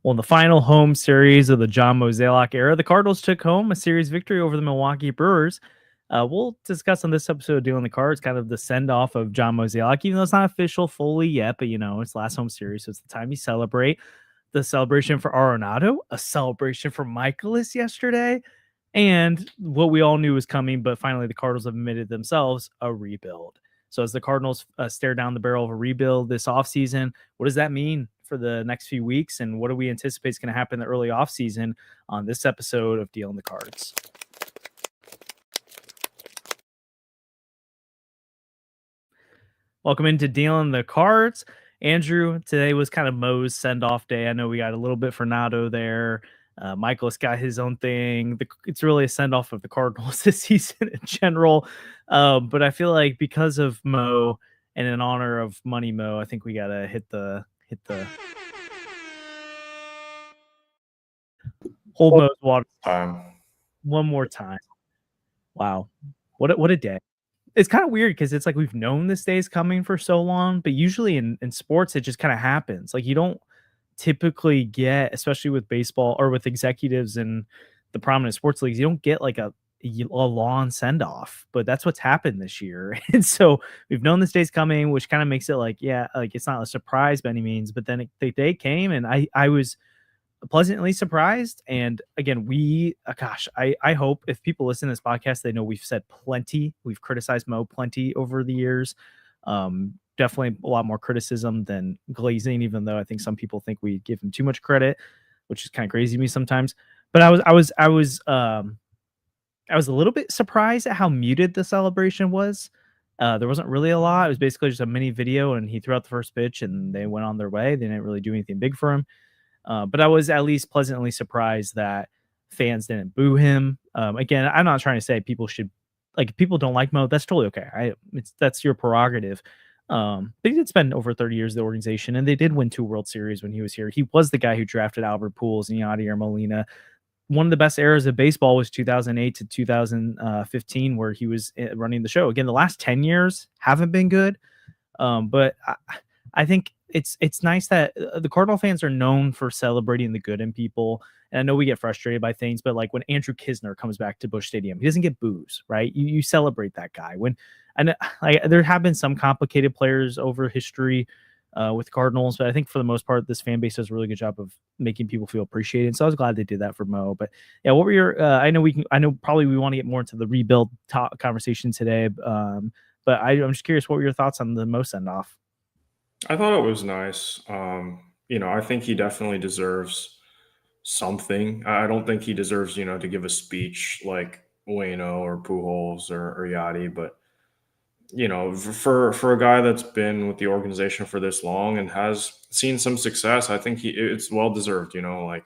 Well, in the final home series of the John Mozeliak era, the Cardinals took home a series victory over the Milwaukee Brewers. We'll discuss on this episode of Dealing the Cards kind of the send-off of John Mozeliak, even though it's not official fully yet, but it's last home series, so it's the time you celebrate. The celebration for Arenado, a celebration for Michaelis yesterday, and what we all knew was coming, but finally the Cardinals have admitted themselves, a rebuild. So as the Cardinals stare down the barrel of a rebuild this offseason, what does that mean for the next few weeks? And what do we anticipate is going to happen in the early offseason on this episode of Dealing the Cards? Welcome into Dealing the Cards. Andrew, today was kind of Mo's send-off day. I know we got a little bit for Nato there. Michaelis got his own thing. It's really a send-off of the Cardinals this season in general. But I feel like because of Mo and in honor of Money Mo, I think we got to hit the hold Mo's water one more time. Wow. What a day. It's kind of weird because it's like we've known this day is coming for so long, but usually in sports, it just kind of happens. Like you don't typically get, especially with baseball or with executives in the prominent sports leagues, you don't get like a long send off, but that's what's happened this year. And so we've known this day's coming, which kind of makes it like, yeah, like it's not a surprise by any means, but then the day came and I was pleasantly surprised. And again, I hope if people listen to this podcast, they know we've said plenty. We've criticized Mo plenty over the years. Definitely a lot more criticism than glazing, even though I think some people think we give him too much credit, which is kind of crazy to me sometimes. But I was a little bit surprised at how muted the celebration was. There wasn't really a lot. It was basically just a mini video, and he threw out the first pitch, and they went on their way. They didn't really do anything big for him. But I was at least pleasantly surprised that fans didn't boo him. Again, I'm not trying to say people should, like, if people don't like Mo, that's totally okay. That's your prerogative. But he did spend over 30 years in the organization, and they did win 2 World Series when he was here. He was the guy who drafted Albert Pujols and Yadier Molina. One of the best eras of baseball was 2008 to 2015, where he was running the show. Again, the last 10 years haven't been good. But I think it's nice that the Cardinal fans are known for celebrating the good in people. And I know we get frustrated by things, but like when Andrew Kisner comes back to Busch Stadium, he doesn't get boos, right? You celebrate that guy. There have been some complicated players over history with Cardinals, but I think for the most part, this fan base does a really good job of making people feel appreciated. So I was glad they did that for Mo. But yeah, what were your? I know probably we want to get more into the rebuild conversation today. But I'm just curious, what were your thoughts on the Mo send off? I thought it was nice. I think he definitely deserves something. I don't think he deserves, to give a speech like Ueno or Pujols or Yachty, but for a guy that's been with the organization for this long and has seen some success, I think it's well deserved. Like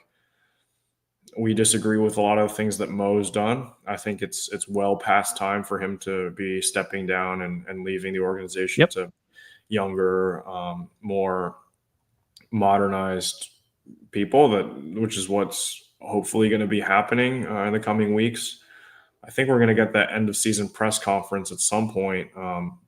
we disagree with a lot of things that Mo's done. I think it's well past time for him to be stepping down and leaving the organization to younger, more modernized people, which is what's hopefully going to be happening in the coming weeks. I think we're going to get that end of season press conference at some point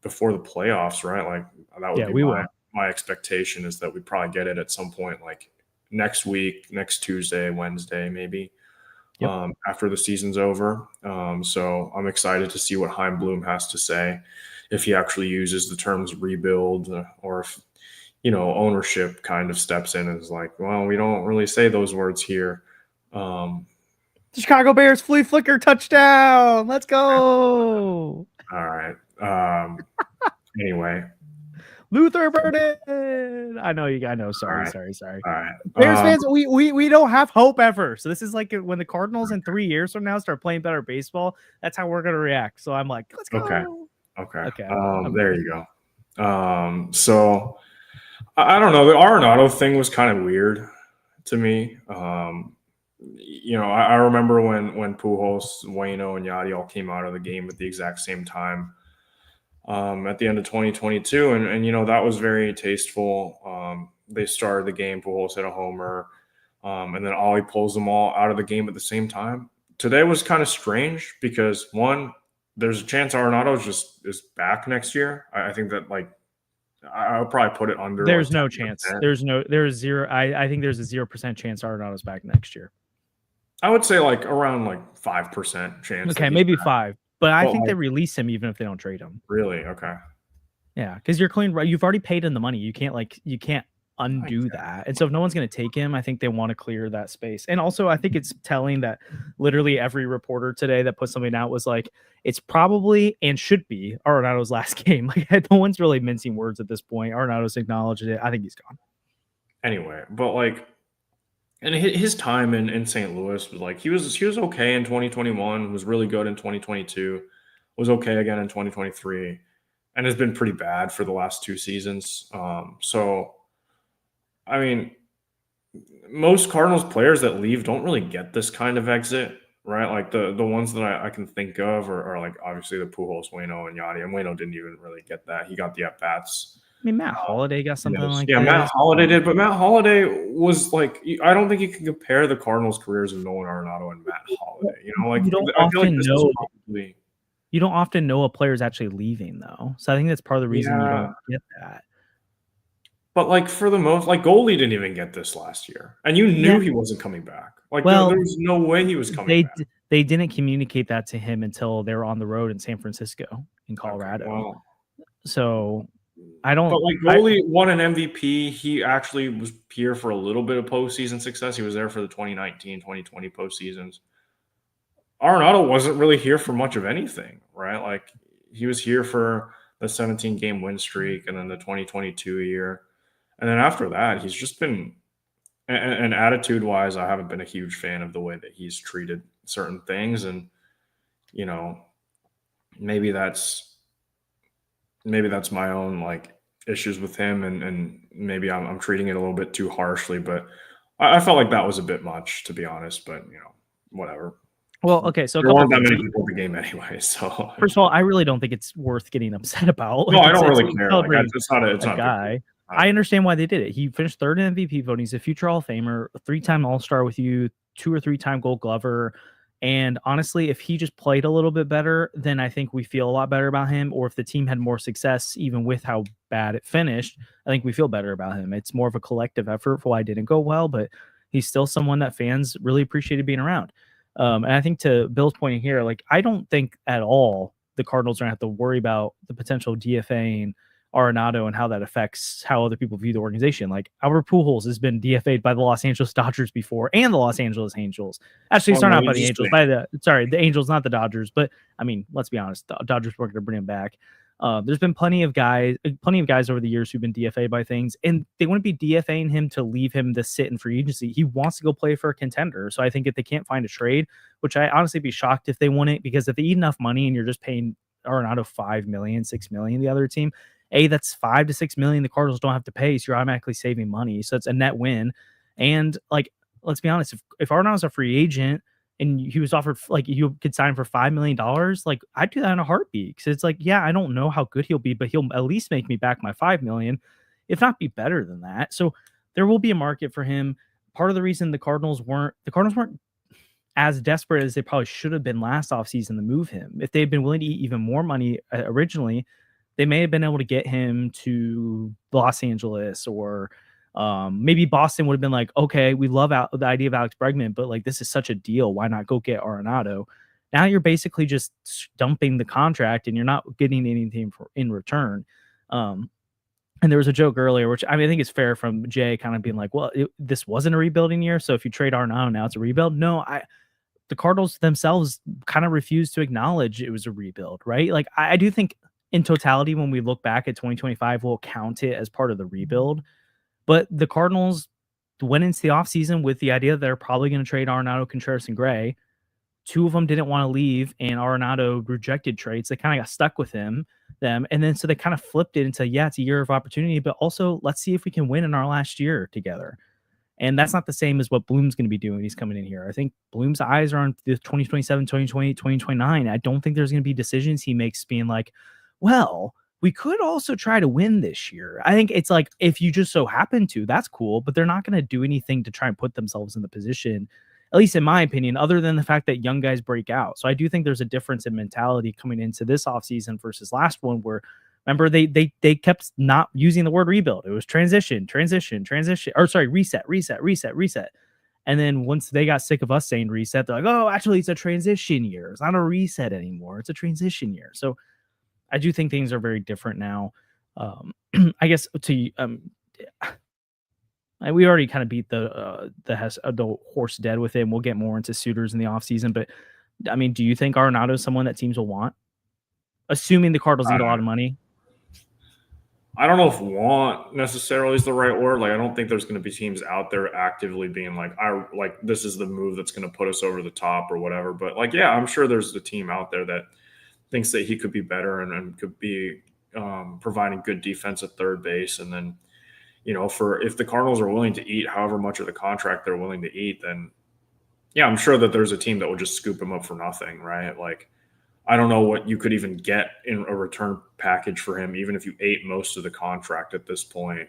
before the playoffs, right? Like that would be my expectation, is that we probably get it at some point, like next week, next Tuesday, Wednesday, maybe after the season's over. So I'm excited to see what Chaim Bloom has to say, if he actually uses the terms rebuild or if, ownership kind of steps in and is like, well, we don't really say those words here. The Chicago Bears flea flicker touchdown. Let's go. All right. Anyway. Luther Burden. I know. Sorry. All right. Bears fans, we don't have hope ever. So this is like when the Cardinals in 3 years from now start playing better baseball, that's how we're going to react. So I'm like, let's go. Okay. There you go. So I don't know. The Arenado thing was kind of weird to me. I remember when Pujols, Ueno, and Yachty all came out of the game at the exact same time at the end of 2022. And that was very tasteful. They started the game, Pujols hit a homer, and then Ollie pulls them all out of the game at the same time. Today was kind of strange because, one, there's a chance Arenado is back next year. I think that, like, I'll probably put it under. There's like no 10%. chance. There's zero. I think there's a 0% chance Arenado's back next year. I would say like around like 5% chance. Okay, maybe back. 5, but I think like, they release him even if they don't trade him. Really? Okay. Yeah, because you're clean. You've already paid in the money. You can't undo that. And so if no one's going to take him, I think they want to clear that space. And also, I think it's telling that literally every reporter today that put something out was like, it's probably and should be Arenado's last game. Like, no one's really mincing words at this point. Arenado's acknowledged it. I think he's gone. Anyway, but like, and his time in St. Louis was like he was okay in 2021, was really good in 2022, was okay again in 2023, and has been pretty bad for the last 2 seasons. So, I mean, most Cardinals players that leave don't really get this kind of exit, right? Like the ones that I can think of are like obviously the Pujols, Waino, and Yadi. And Waino didn't even really get that. He got the at bats. I mean, Matt Holliday got something like Yeah, this. Matt Holliday did, but Matt Holliday was like, I don't think you can compare the Cardinals' careers of Nolan Arenado and Matt Holliday. You know, like You don't I feel like often this know. is probably, You don't often know a player's actually leaving, though. So I think that's part of the reason you don't get that. But like for the most, like Goalie didn't even get this last year, and you knew he wasn't coming back. Like there was no way he was coming back. They didn't communicate that to him until they were on the road in San Francisco, in Colorado. Okay, well, so I don't. But like Goalie won an MVP. He actually was here for a little bit of postseason success. He was there for the 2019, 2020 postseasons. Arenado wasn't really here for much of anything, right? Like he was here for the 17-game win streak and then the 2022 year. And then after that, he's just been, and attitude-wise, I haven't been a huge fan of the way that he's treated certain things. And, you know, maybe that's my own like issues with him, and maybe I'm treating it a little bit too harshly. But I felt like that was a bit much, to be honest. But whatever. Well, okay, so there weren't that many people in the game anyway. So first of all, I really don't think it's worth getting upset about. No, I don't really care. Like, it's not a guy. I understand why they did it. He finished 3rd in MVP voting. He's a future Hall of Famer, a 3-time All-Star with you, 2 or 3-time Gold Glover. And honestly, if he just played a little bit better, then I think we feel a lot better about him. Or if the team had more success, even with how bad it finished, I think we feel better about him. It's more of a collective effort for why it didn't go well, but he's still someone that fans really appreciated being around. And I think to Bill's point here, like, I don't think at all the Cardinals are going to have to worry about the potential DFAing Arenado and how that affects how other people view the organization. Like Albert Pujols has been DFA'd by the Los Angeles Dodgers before and the Los Angeles Angels. Actually, sorry, not by the Angels, the Angels, not the Dodgers. But I mean, let's be honest, the Dodgers weren't going to bring him back. There's been plenty of guys over the years who've been DFA'd by things, and they wouldn't be DFAing him to leave him to sit in free agency. He wants to go play for a contender. So I think if they can't find a trade, which I honestly be shocked if they won it, because if they eat enough money and you're just paying Arenado $5 million, $6 million, the other team, that's $5 to $6 million the Cardinals don't have to pay, so you're automatically saving money. So it's a net win. And like, let's be honest, if Arenado's a free agent and he was offered, like, you could sign for $5 million, like, I'd do that in a heartbeat. Because it's like, yeah, I don't know how good he'll be, but he'll at least make me back my $5 million, if not be better than that. So there will be a market for him. Part of the reason the Cardinals weren't as desperate as they probably should have been last offseason to move him. If they had been willing to eat even more money originally, they may have been able to get him to Los Angeles, or maybe Boston would have been like, okay, we love the idea of Alex Bregman, but like, this is such a deal. Why not go get Arenado? Now you're basically just dumping the contract and you're not getting anything in return. And there was a joke earlier, which I think it's fair, from Jay kind of being like, well, this wasn't a rebuilding year, so if you trade Arenado now it's a rebuild. No, the Cardinals themselves kind of refused to acknowledge it was a rebuild, right? Like, I do think in totality, when we look back at 2025, we'll count it as part of the rebuild. But the Cardinals went into the offseason with the idea that they're probably going to trade Arenado, Contreras, and Gray. 2 of them didn't want to leave, and Arenado rejected trades. They kind of got stuck with them. And then so they kind of flipped it into, yeah, it's a year of opportunity, but also let's see if we can win in our last year together. And that's not the same as what Bloom's going to be doing. He's coming in here. I think Bloom's eyes are on the 2027, 2028, 2029. I don't think there's going to be decisions he makes being like, well, we could also try to win this year. I think it's like, if you just so happen to, that's cool, but they're not going to do anything to try and put themselves in the position, at least in my opinion, other than the fact that young guys break out. So I do think there's a difference in mentality coming into this offseason versus last one, where Remember, they kept not using the word rebuild. It was transition, or sorry, reset. And then once they got sick of us saying reset, they're like, oh, actually, it's a transition year. It's not a reset anymore. It's a transition year. So I do think things are very different now. I guess we already kind of beat the horse dead with it. And we'll get more into suitors in the offseason. But I mean, do you think Arenado is someone that teams will want? Assuming the Cardinals need a lot of money. I don't know if want necessarily is the right word. Like, I don't think there's going to be teams out there actively being like, this is the move that's going to put us over the top or whatever. But like, yeah, I'm sure there's a team out there that thinks that he could be better and could be providing good defense at third base. And then, if the Cardinals are willing to eat however much of the contract they're willing to eat, then yeah, I'm sure that there's a team that will just scoop him up for nothing, right? Like, I don't know what you could even get in a return package for him, even if you ate most of the contract at this point.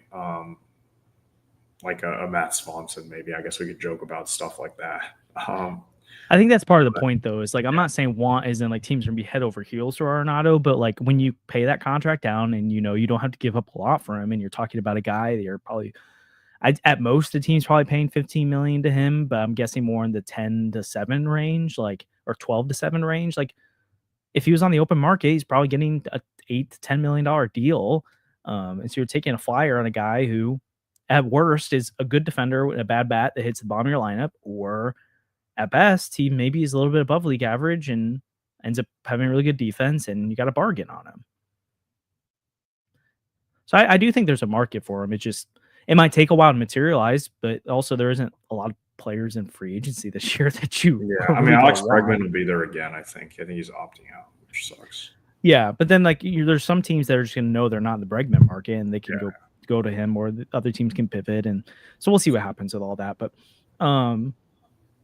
Like a Matt Swanson, maybe. I guess we could joke about stuff like that. I think that's part of the point, though, is like, I'm not saying want isn't like teams are going to be head over heels for Arenado, but like when you pay that contract down and, you don't have to give up a lot for him, and you're talking about a guy that you're probably, at most, the team's probably paying $15 million to him, but I'm guessing more in the 10 to 7 range, like, or 12 to 7 range. Like, if he was on the open market, he's probably getting a $8 to $10 million deal. And so you're taking a flyer on a guy who, at worst, is a good defender with a bad bat that hits the bottom of your lineup, or at best, he maybe is a little bit above league average and ends up having a really good defense, and you got a bargain on him. So I do think there's a market for him. It might take a while to materialize, but also there isn't a lot of players in free agency this year that you. Yeah, I mean, Alex Bregman will be there again. I think he's opting out, which sucks. Yeah, but then like there's some teams that are just gonna know they're not in the Bregman market, and they can go to him, or the other teams can pivot, and so we'll see what happens with all that. But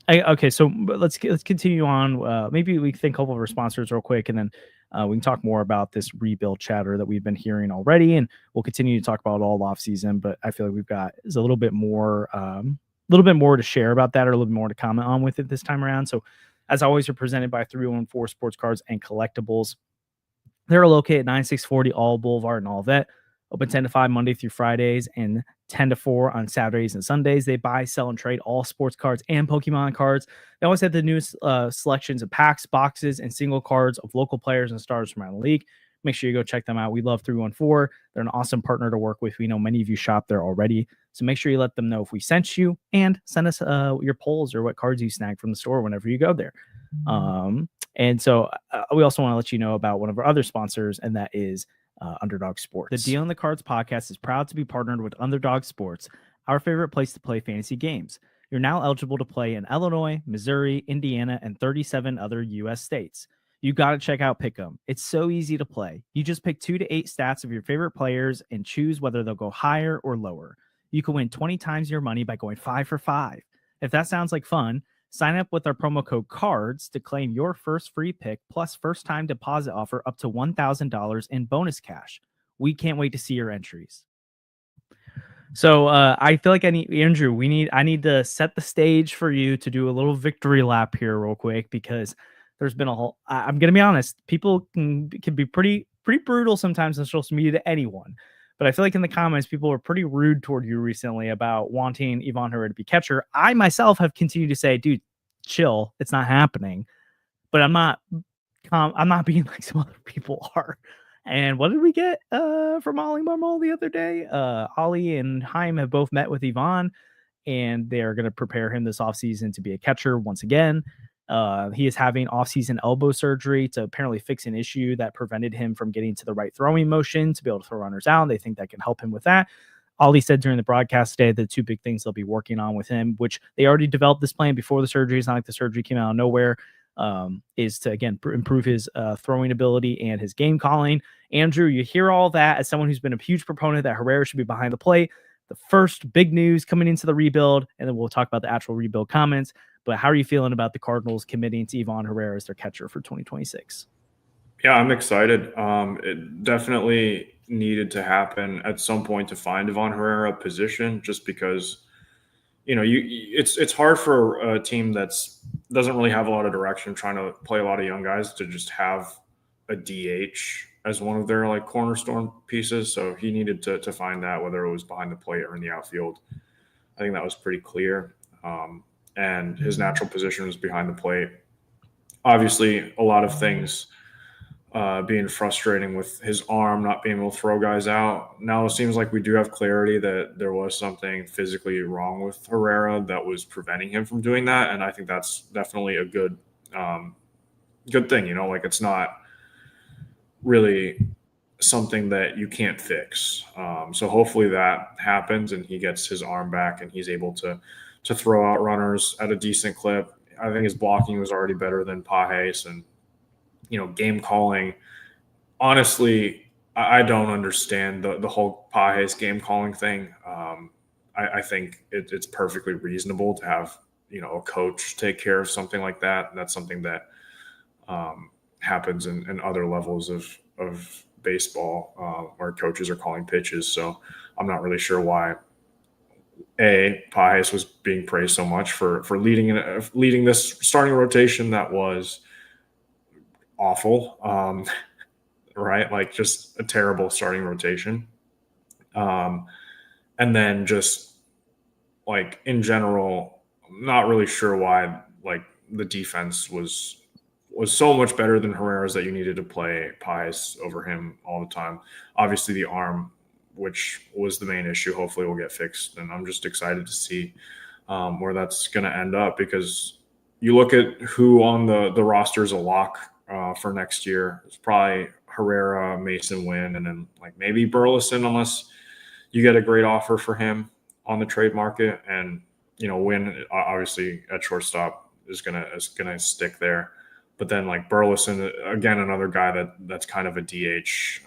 okay, so let's continue on. Maybe we can thank a couple of our sponsors real quick, and then we can talk more about this rebuild chatter that we've been hearing already, and we'll continue to talk about all off season. But I feel like we've got a little bit more to share about that, or a little bit more to comment on with it this time around. So, as always, we're presented by 314 Sports Cards and Collectibles. They're located at 9640 All Boulevard in Olivet. Open 10 to 5 Monday through Fridays and 10 to 4 on Saturdays and Sundays. They buy, sell, and trade all sports cards and Pokemon cards. They always have the newest selections of packs, boxes, and single cards of local players and stars from around the league. Make sure you go check them out. We love 314. They're an awesome partner to work with. We know many of you shop there already. So make sure you let them know if we sent you, and send us your polls or what cards you snagged from the store whenever you go there. And so we also want to let you know about one of our other sponsors, and that is Underdog Sports. The Deal in the Cards podcast is proud to be partnered with Underdog Sports, our favorite place to play fantasy games. You're now eligible to play in Illinois, Missouri, Indiana, and 37 other U.S. states. You got to check out Pick'em. It's so easy to play. You just pick 2 to 8 stats of your favorite players and choose whether they'll go higher or lower. You can win 20 times your money by going 5 for 5. If that sounds like fun, sign up with our promo code CARDS to claim your first free pick plus first-time deposit offer up to $1,000 in bonus cash. We can't wait to see your entries. So I feel like I need to set the stage for you to do a little victory lap here real quick, because there's been I'm going to be honest, people can be pretty brutal sometimes on social media to anyone. But I feel like in the comments, people were pretty rude toward you recently about wanting Ivan Herrera to be catcher. I myself have continued to say, dude, chill. It's not happening. But I'm not being like some other people are. And what did we get from Ollie Marmol the other day? Ollie and Chaim have both met with Ivan, and they're going to prepare him this offseason to be a catcher once again. He is having offseason elbow surgery to apparently fix an issue that prevented him from getting to the right throwing motion to be able to throw runners out. And they think that can help him with that. Ollie said during the broadcast today the 2 big things they'll be working on with him, which they already developed this plan before the surgery. It's not like the surgery came out of nowhere. Is to, again, improve his throwing ability and his game calling. Andrew, you hear all that as someone who's been a huge proponent that Herrera should be behind the plate. The first big news coming into the rebuild, and then we'll talk about the actual rebuild comments. But how are you feeling about the Cardinals committing to Ivan Herrera as their catcher for 2026? Yeah, I'm excited. It definitely needed to happen at some point to find Ivan Herrera a position, just because, it's hard for a team doesn't really have a lot of direction, trying to play a lot of young guys, to just have a DH as one of their like cornerstone pieces. So he needed to find that, whether it was behind the plate or in the outfield. I think that was pretty clear. And his natural position was behind the plate. Obviously, a lot of things being frustrating with his arm not being able to throw guys out. Now it seems like we do have clarity that there was something physically wrong with Herrera that was preventing him from doing that, and I think that's definitely a good thing. Like it's not really something that you can't fix. So hopefully that happens and he gets his arm back and he's able to throw out runners at a decent clip. I think his blocking was already better than Pajes, and game calling. Honestly, I don't understand the whole Pajes game calling thing. I think it's perfectly reasonable to have a coach take care of something like that. That's something that happens in other levels of baseball where coaches are calling pitches. So I'm not really sure why Pajes was being praised so much for leading this starting rotation that was awful, right? Like just a terrible starting rotation. And then just like in general, I'm not really sure why like the defense was so much better than Herrera's that you needed to play Pajes over him all the time. Obviously the arm, which was the main issue, hopefully will get fixed. And I'm just excited to see where that's going to end up, because you look at who on the roster is a lock for next year. It's probably Herrera, Mason Wynn, and then like maybe Burleson, unless you get a great offer for him on the trade market. And Wynn obviously at shortstop is gonna stick there. But then like Burleson, again, another guy that's kind of a DH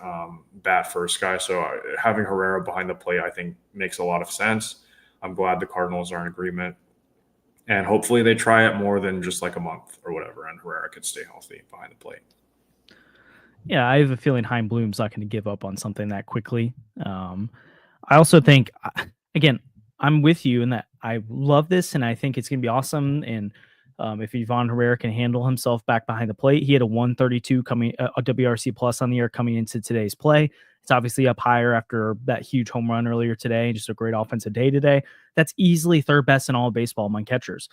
bat first guy. So having Herrera behind the plate, I think, makes a lot of sense. I'm glad the Cardinals are in agreement. And hopefully they try it more than just like a month or whatever, and Herrera could stay healthy behind the plate. Yeah, I have a feeling Chaim Bloom's not going to give up on something that quickly. I also think, again, I'm with you in that I love this, and I think it's going to be awesome. And if Ivan Herrera can handle himself back behind the plate, he had a 132 coming, a WRC plus on the year coming into today's play. It's obviously up higher after that huge home run earlier today. Just a great offensive day today. That's easily third best in all of baseball among catchers.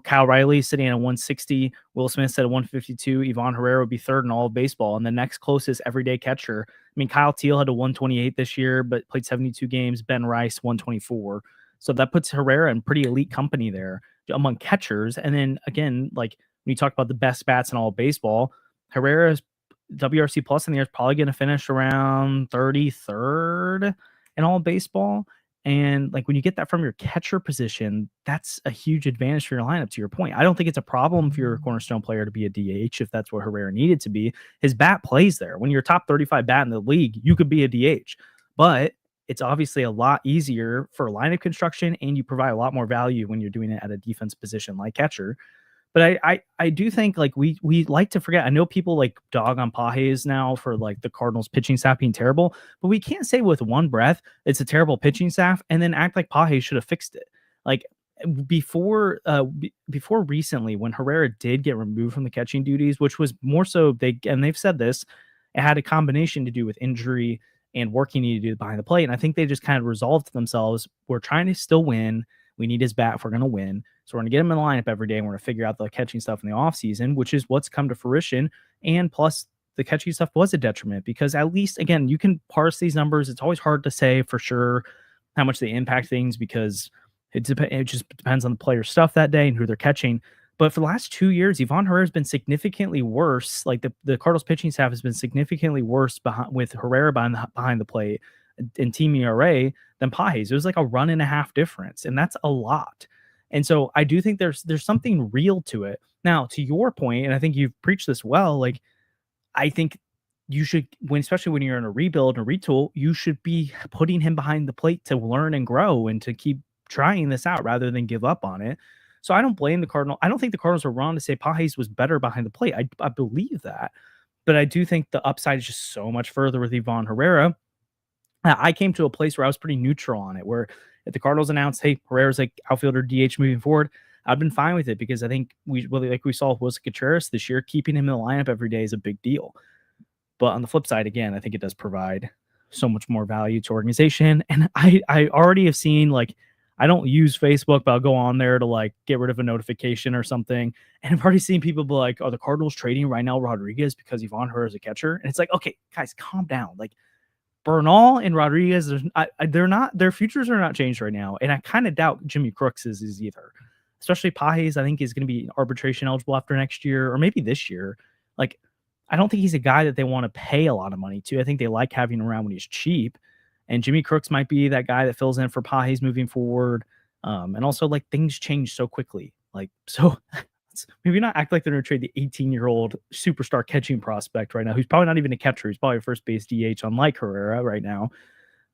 Cal Riley sitting at 160, Will Smith at 152, Ivan Herrera would be third in all of baseball, and the next closest everyday catcher. I mean, Kyle Teal had a 128 this year, but played 72 games. Ben Rice 124. So that puts Herrera in pretty elite company there among catchers. And then again, like when you talk about the best bats in all of baseball, Herrera's WRC plus in the year is probably going to finish around 33rd in all of baseball. And like when you get that from your catcher position, that's a huge advantage for your lineup, to your point. I don't think it's a problem for your cornerstone player to be a DH if that's what Herrera needed to be. His bat plays there. When you're top 35 bat in the league, you could be a DH. But it's obviously a lot easier for lineup construction, and you provide a lot more value when you're doing it at a defense position like catcher. But I do think like we like to forget. I know people like dog on Pajes now for like the Cardinals pitching staff being terrible, but we can't say with one breath it's a terrible pitching staff and then act like Pajes should have fixed it. Like before recently, when Herrera did get removed from the catching duties, which was more so they've said this, it had a combination to do with injury and work he needed to do behind the plate. And I think they just kind of resolved themselves. We're trying to still win. We need his bat if we're going to win. So we're going to get him in the lineup every day, and we're going to figure out the catching stuff in the offseason, which is what's come to fruition. And plus, the catching stuff was a detriment because at least, again, you can parse these numbers. It's always hard to say for sure how much they impact things because it just depends on the player's stuff that day and who they're catching. But for the last 2 years, Ivan Herrera has been significantly worse. Like the Cardinals pitching staff has been significantly worse with Herrera behind the plate in team ERA than Pajes. It was like a run and a half difference, and that's a lot. And so I do think there's something real to it. Now, to your point, and I think you've preached this well, like I think you should, especially when you're in a rebuild and a retool, you should be putting him behind the plate to learn and grow and to keep trying this out rather than give up on it. So I don't blame the Cardinals. I don't think the Cardinals are wrong to say Pajes was better behind the plate. I believe that. But I do think the upside is just so much further with Ivan Herrera. I came to a place where I was pretty neutral on it, where if the Cardinals announced, hey, Herrera's like outfielder DH moving forward, I've been fine with it because I think we saw with Wilson Contreras this year, keeping him in the lineup every day is a big deal. But on the flip side, again, I think it does provide so much more value to organization. And I already have seen, like, I don't use Facebook, but I'll go on there to like get rid of a notification or something. And I've already seen people be like, "Are the Cardinals trading right now Rodriguez because Yvonne Herrera is a catcher?" And it's like, okay, guys, calm down. Like, Bernal and Rodriguez, they're not, their futures are not changed right now. And I kind of doubt Jimmy Crooks is either. Especially Pages, I think is going to be arbitration eligible after next year or maybe this year. Like, I don't think he's a guy that they want to pay a lot of money to. I think they like having him around when he's cheap. And Jimmy Crooks might be that guy that fills in for Pages moving forward. And also, like, things change so quickly. Like, so maybe not act like they're going to trade the 18-year-old superstar catching prospect right now, who's probably not even a catcher. He's probably a first base DH, unlike Herrera right now.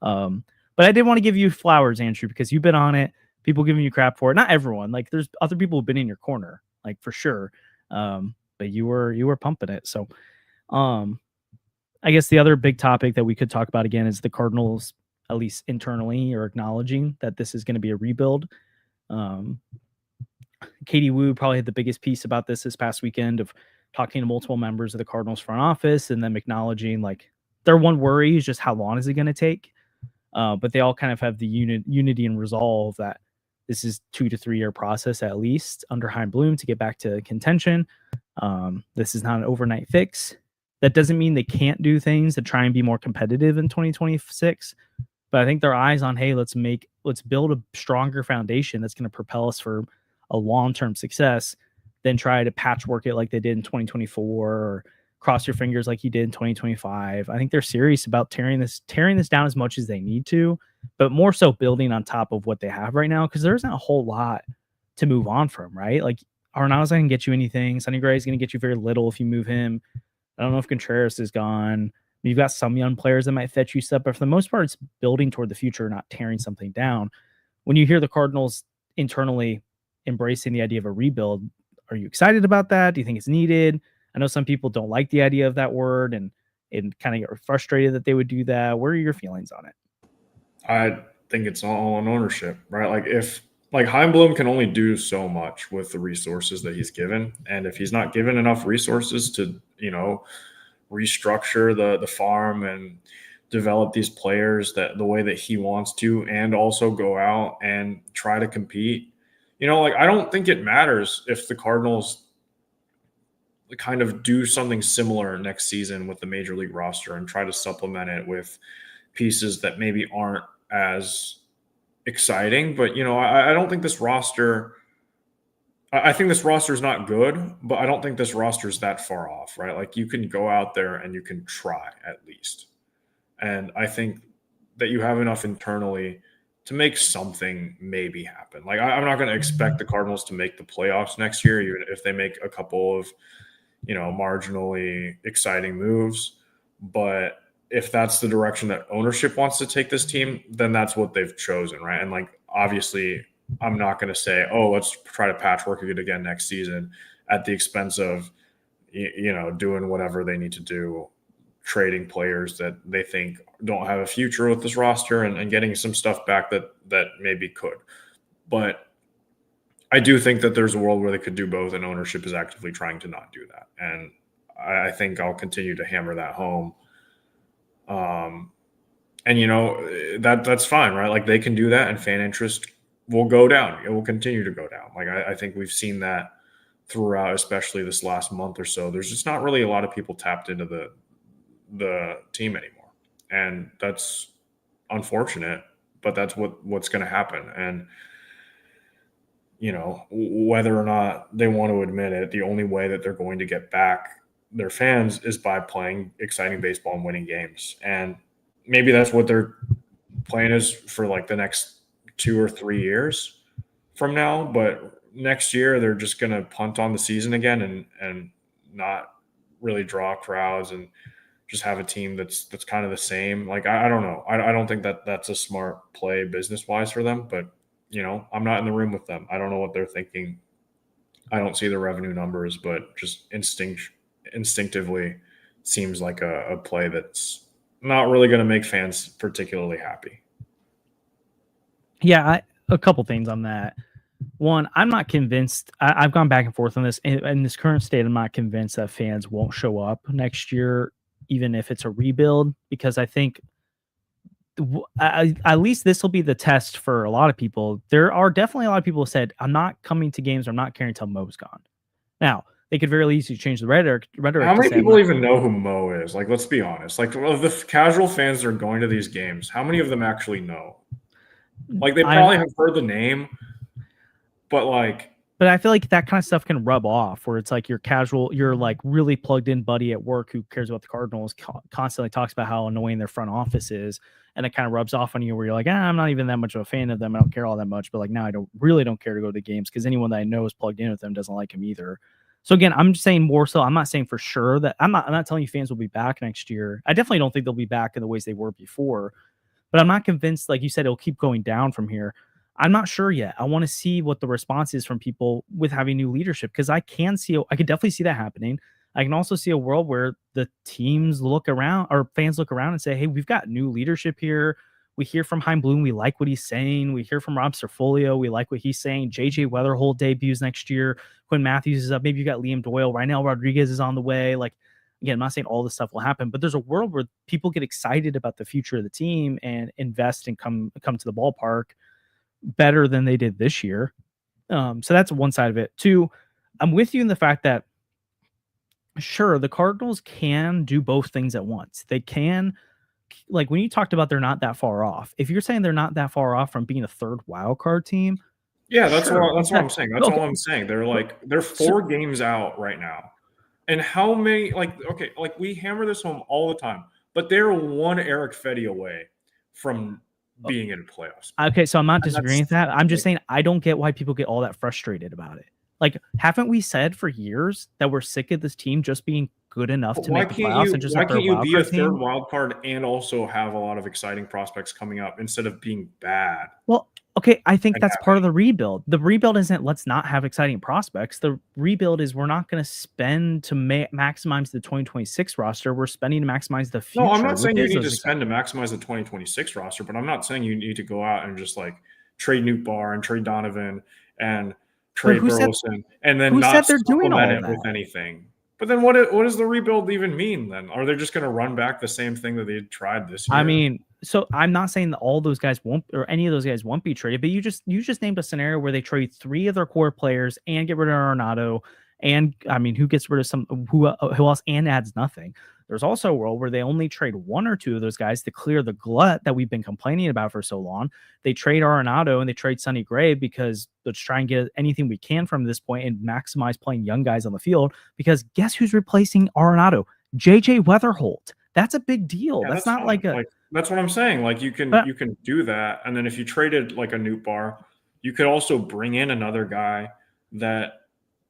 But I did want to give you flowers, Andrew, because you've been on it. People giving you crap for it. Not everyone. Like, there's other people who've been in your corner, like, for sure. But you were pumping it. So I guess the other big topic that we could talk about again is the Cardinals, at least internally, are acknowledging that this is going to be a rebuild. Katie Wu probably had the biggest piece about this past weekend of talking to multiple members of the Cardinals front office and them acknowledging, like, their one worry is just how long is it going to take? But they all kind of have the unity and resolve that this is 2 to 3 year process at least under Chaim Bloom to get back to contention. This is not an overnight fix. That doesn't mean they can't do things to try and be more competitive in 2026. But I think their eyes on, hey, let's build a stronger foundation that's going to propel us for a long-term success than try to patchwork it like they did in 2024 or cross your fingers like you did in 2025. I think they're serious about tearing this down as much as they need to, but more so building on top of what they have right now, because there isn't a whole lot to move on from, right? Like, Arenado's not going to get you anything. Sonny Gray is going to get you very little if you move him. I don't know if Contreras is gone. You've got some young players that might fetch you stuff, but for the most part, it's building toward the future, not tearing something down. When you hear the Cardinals internally embracing the idea of a rebuild, are you excited about that? Do you think it's needed? I know some people don't like the idea of that word and kind of get frustrated that they would do that. What are your feelings on it? I think it's all on ownership, right? Like Chaim Bloom can only do so much with the resources that he's given. And if he's not given enough resources to, restructure the farm and develop these players that the way that he wants to, and also go out and try to compete, I don't think it matters if the Cardinals kind of do something similar next season with the major league roster and try to supplement it with pieces that maybe aren't as exciting. But, I don't think this roster – I think this roster is not good, but I don't think this roster is that far off, right? Like, you can go out there and you can try at least. And I think that you have enough internally to make something maybe happen. Like, I'm not going to expect the Cardinals to make the playoffs next year, even if they make a couple of, marginally exciting moves. But if that's the direction that ownership wants to take this team, then that's what they've chosen, right? And, like, obviously – I'm not going to say, oh, let's try to patchwork it again next season at the expense of, doing whatever they need to do, trading players that they think don't have a future with this roster and getting some stuff back that maybe could. But I do think that there's a world where they could do both, and ownership is actively trying to not do that. And I think I'll continue to hammer that home. And, that's fine, right? Like, they can do that, and fan interest will go down. It will continue to go down. Like, I think we've seen that throughout, especially this last month or so. There's just not really a lot of people tapped into the team anymore. And that's unfortunate, but that's what's going to happen. And, whether or not they want to admit it, the only way that they're going to get back their fans is by playing exciting baseball and winning games. And maybe that's what their plan is for, like, the next 2 or 3 years from now, but next year they're just going to punt on the season again and not really draw crowds and just have a team that's kind of the same. Like, I don't know. I don't think that's a smart play business wise for them, but I'm not in the room with them. I don't know what they're thinking. I don't see the revenue numbers, but just instinctively seems like a play that's not really going to make fans particularly happy. Yeah, a couple things on that. One, I'm not convinced. I've gone back and forth on this. In this current state, I'm not convinced that fans won't show up next year even if it's a rebuild, because I think at least this will be the test for a lot of people. There are definitely a lot of people who said, I'm not coming to games, I'm not caring until Mo's gone. Now, they could very easily change the rhetoric How to many say, people even know who Mo is? Like, let's be honest. Like, of the casual fans that are going to these games, how many of them actually know? Like, they probably have heard the name, but like, but I feel like that kind of stuff can rub off where it's like you're casual, you're like really plugged in buddy at work who cares about the Cardinals, constantly talks about how annoying their front office is. And it kind of rubs off on you where you're like, I'm not even that much of a fan of them. I don't care all that much. But like now I don't care to go to the games because anyone that I know is plugged in with them doesn't like him either. So again, I'm just saying more so. I'm not saying for sure that I'm not telling you fans will be back next year. I definitely don't think they'll be back in the ways they were before. But I'm not convinced, like you said, it'll keep going down from here. I'm not sure yet. I want to see what the response is from people with having new leadership because I could definitely see that happening. I can also see a world where the teams look around or fans look around and say, hey, we've got new leadership here. We hear from Chaim Bloom. We like what he's saying. We hear from Rob Cerfolio. We like what he's saying. JJ Weatherholt debuts next year. Quinn Matthews is up. Maybe you got Liam Doyle. Reinel Rodriguez is on the way. Like, again, I'm not saying all this stuff will happen, but there's a world where people get excited about the future of the team and invest and come to the ballpark better than they did this year. So that's one side of it. Two, I'm with you in the fact that sure, the Cardinals can do both things at once. They can, like when you talked about they're not that far off. If you're saying they're not that far off from being a third wild card team, yeah, that's what I'm saying. That's okay. all I'm saying. They're 4 games out right now. And how many like we hammer this home all the time, but they're one Eric Fetty away from being in playoffs. Okay, so I'm not disagreeing with that. I'm just saying I don't get why people get all that frustrated about it. Like, haven't we said for years that we're sick of this team just being good enough to make the playoffs and just why can't you be a third team? wild card and also have a lot of exciting prospects coming up instead of being bad? Well, okay, I think that's part of the rebuild. The rebuild isn't let's not have exciting prospects. The rebuild is we're not going to spend to maximize the 2026 roster. We're spending to maximize the future. No, I'm not saying you need to spend to maximize the 2026 roster, but I'm not saying you need to go out and just like trade Nootbaar and trade Donovan and trade Burleson and then not supplement it with anything. But then what does the rebuild even mean then? Are they just going to run back the same thing that they tried this year? I mean, so I'm not saying that all those guys won't or any of those guys won't be traded, but you just named a scenario where they trade 3 of their core players and get rid of Arenado. And I mean, who gets rid of who else and adds nothing? There's also a world where they only trade 1 or 2 of those guys to clear the glut that we've been complaining about for so long. They trade Arenado and they trade Sonny Gray because let's try and get anything we can from this point and maximize playing young guys on the field. Because guess who's replacing Arenado? JJ Weatherholt. That's a big deal. Yeah, that's not fine. That's what I'm saying. Like you can do that, and then if you traded like a Nootbaar, you could also bring in another guy that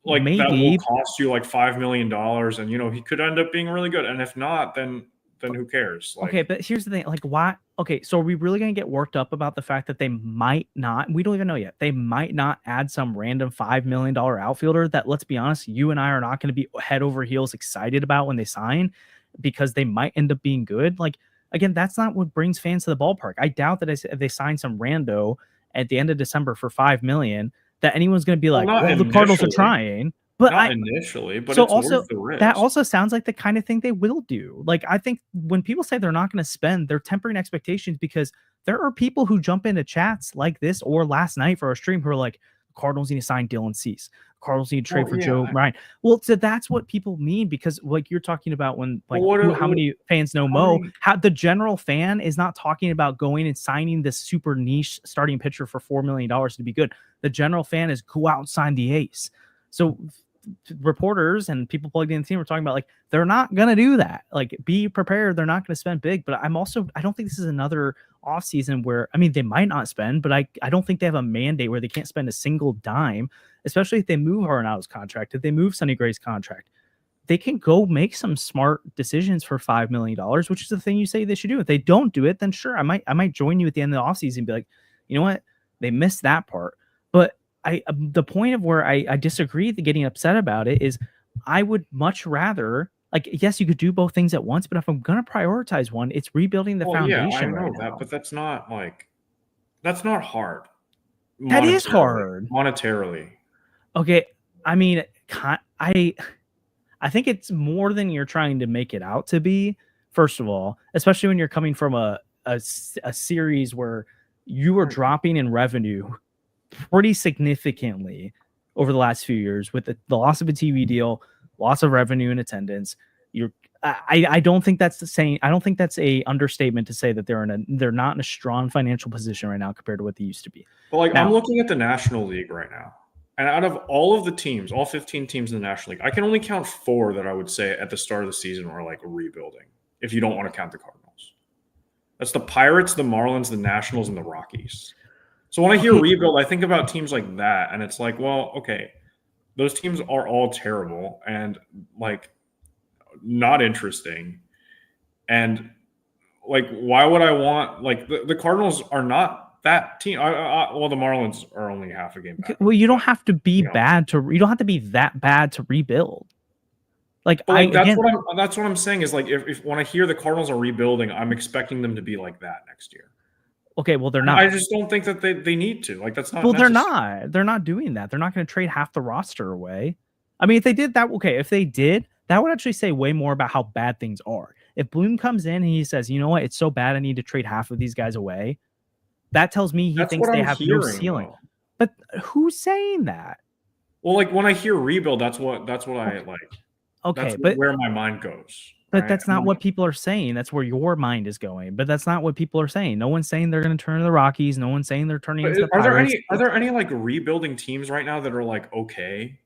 that will cost you like $5 million, and he could end up being really good. And if not, then who cares? Okay, but here's the thing: like, why? Okay, so are we really gonna get worked up about the fact that they might not? We don't even know yet. They might not add some random $5 million outfielder that, let's be honest, you and I are not going to be head over heels excited about when they sign, because they might end up being good. Like, again, that's not what brings fans to the ballpark. I doubt that if they sign some rando at the end of December for $5 million, that anyone's going to be like, well, the Cardinals are trying. But not initially, but so it's also worth the risk. That also sounds like the kind of thing they will do. Like, I think when people say they're not going to spend, they're tempering expectations, because there are people who jump into chats like this or last night for our stream who are like, Cardinals need to sign Dylan Cease. Cardinals need to trade for Joe Ryan. Well, so that's what people mean, because like you're talking about when how many fans know Mo, how the general fan is not talking about going and signing this super niche starting pitcher for $4 million to be good. The general fan is go out and sign the ace. So reporters and people plugged in the team were talking about like they're not going to do that. Like, be prepared. They're not going to spend big. But I don't think this is another offseason where, I mean, they might not spend, but I don't think they have a mandate where they can't spend a single dime, especially if they move Arenado's contract, if they move Sonny Gray's contract. They can go make some smart decisions for $5 million, which is the thing you say they should do. If they don't do it, then sure, I might join you at the end of the offseason and be like, you know what? They missed that part. But the point of where I disagree with getting upset about it is I would much rather, like, yes, you could do both things at once, but if I'm going to prioritize one, it's rebuilding the foundation. Yeah, I know that, but that's not hard. That is hard monetarily. Okay. I mean, I think it's more than you're trying to make it out to be. First of all, especially when you're coming from a series where you were dropping in revenue pretty significantly over the last few years with the loss of a TV deal, loss of revenue and attendance. I don't think that's the same. I don't think that's a understatement to say that they're not in a strong financial position right now compared to what they used to be. But like, Now, I'm looking at the National League right now, and out of all of the teams, all 15 teams in the National League, I can only count 4 that I would say at the start of the season are like rebuilding. If you don't want to count the Cardinals, that's the Pirates, the Marlins, the Nationals, and the Rockies. So when I hear rebuild, I think about teams like that, and it's like, well, okay, those teams are all terrible and like not interesting. And like, why would I want like the Cardinals are not that team? Well, the Marlins are only half a game back. Well, you don't have to be bad to. You don't have to be that bad to rebuild. Like, that's what I'm saying is like if when I hear the Cardinals are rebuilding, I'm expecting them to be like that next year. Okay, well, they're not. I just don't think that they need to. Like, that's not. Well, they're not. They're not doing that. They're not going to trade half the roster away. I mean, if they did that, okay. If they did, that would actually say way more about how bad things are. If Bloom comes in and he says, "You know what? It's so bad. I need to trade half of these guys away," that tells me he thinks they have no ceiling. Though. But who's saying that? Well, like when I hear rebuild, that's what I like. Okay, that's where my mind goes. But right? That's not what people are saying. That's where your mind is going. But that's not what people are saying. No one's saying they're going to turn to the Rockies. No one's saying they're turning into the Pirates. Are there any like rebuilding teams right now that are like okay?